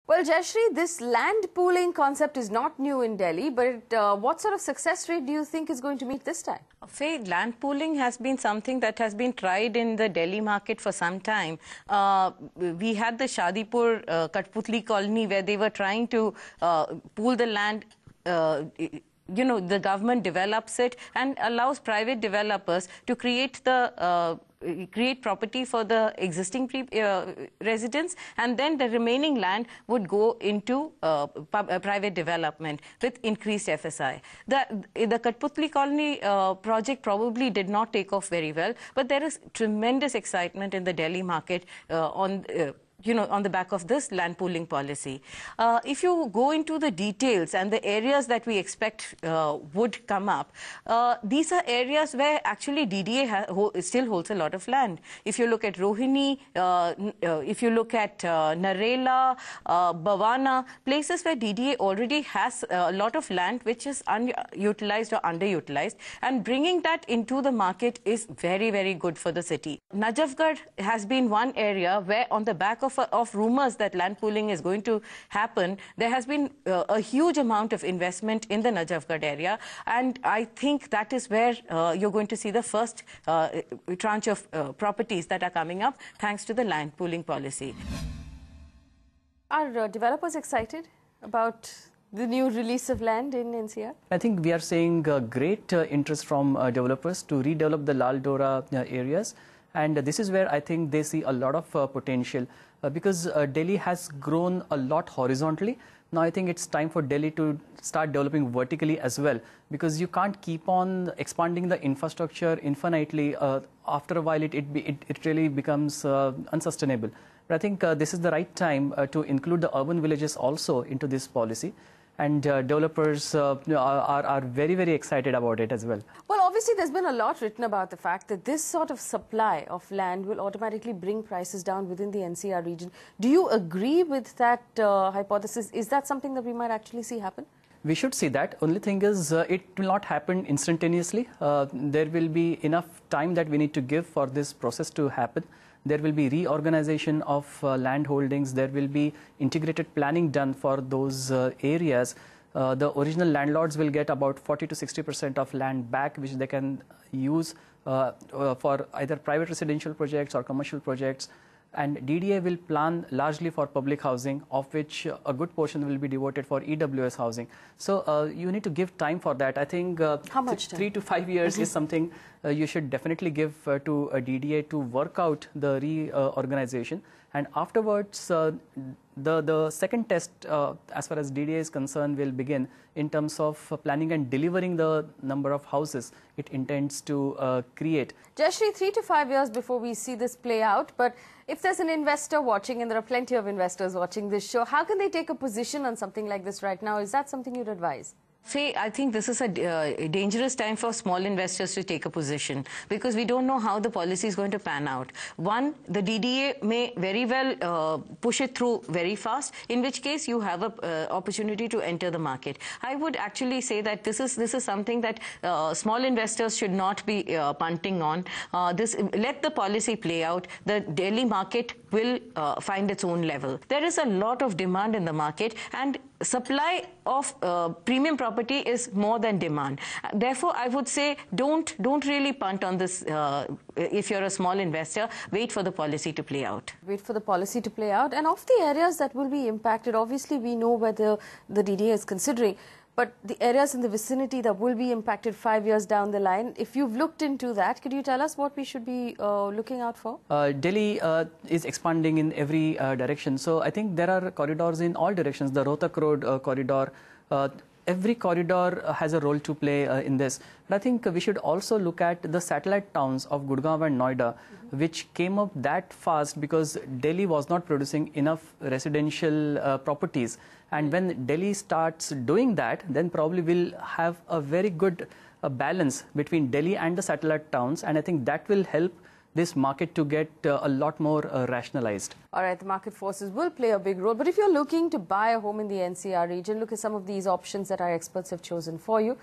Well, Jayashree, this land pooling concept is not new in Delhi, but what sort of success rate do you think is going to meet this time? Faye, land pooling has been something that has been tried in the Delhi market for some time. We had the Shadipur Katputli colony where they were trying to pool the land. The government develops it and allows private developers to create property for the existing residents, and then the remaining land would go into private development with increased FSI. The Katputli colony project probably did not take off very well, but there is tremendous excitement in the Delhi market on the back of this land pooling policy. If you go into the details and the areas that we expect would come up, these are areas where actually DDA still holds a lot of land. If you look at Rohini, if you look at Narela, Bhavana, places where DDA already has a lot of land which is unutilized or underutilized, and bringing that into the market is very, very good for the city. Najafgarh has been one area where, on the back of rumors that land pooling is going to happen, there has been a huge amount of investment in the Najafgarh area, and I think that is where you're going to see the first tranche of properties that are coming up thanks to the land pooling policy. Are developers excited about the new release of land in NCR? I think we are seeing great interest from developers to redevelop the Lal Dora areas. And this is where I think they see a lot of potential because Delhi has grown a lot horizontally. Now I think it's time for Delhi to start developing vertically as well, because you can't keep on expanding the infrastructure infinitely. After a while, it really becomes unsustainable. But I think this is the right time to include the urban villages also into this policy. And developers are very, very excited about it as well. Well, obviously, there's been a lot written about the fact that this sort of supply of land will automatically bring prices down within the NCR region. Do you agree with that hypothesis? Is that something that we might actually see happen? We should see that. Only thing is, it will not happen instantaneously. There will be enough time that we need to give for this process to happen. There will be reorganization of land holdings. There will be integrated planning done for those areas. The original landlords will get about 40 to 60% of land back, which they can use for either private residential projects or commercial projects. And DDA will plan largely for public housing, of which a good portion will be devoted for EWS housing. So you need to give time for that. I think how much time? 3 to 5 years is something you should definitely give to a DDA to work out the reorganization. And afterwards, the second test, as far as DDA is concerned, will begin in terms of planning and delivering the number of houses it intends to create. Jayashree, 3 to 5 years before we see this play out, but if there's an investor watching, and there are plenty of investors watching this show, how can they take a position on something like this right now? Is that something you'd advise? Faye, I think this is a dangerous time for small investors to take a position, because we don't know how the policy is going to pan out. One, the DDA may very well push it through very fast, in which case you have an opportunity to enter the market. I would actually say that this is something that small investors should not be punting on. Let the policy play out. The Delhi market will find its own level. There is a lot of demand in the market, and supply of premium property is more than demand. Therefore, I would say don't really punt on this. If you're a small investor, wait for the policy to play out. Wait for the policy to play out. And of the areas that will be impacted, obviously we know whether the DDA is considering, but the areas in the vicinity that will be impacted 5 years down the line, if you've looked into that, could you tell us what we should be looking out for? Delhi is expanding in every direction. So I think there are corridors in all directions. The Rohtak Road corridor, every corridor has a role to play in this. But I think we should also look at the satellite towns of Gurgaon and Noida, which came up that fast because Delhi was not producing enough residential properties. And when Delhi starts doing that, then probably we'll have a very good balance between Delhi and the satellite towns. And I think that will help this market to get a lot more rationalized. All right, the market forces will play a big role. But if you're looking to buy a home in the NCR region, look at some of these options that our experts have chosen for you.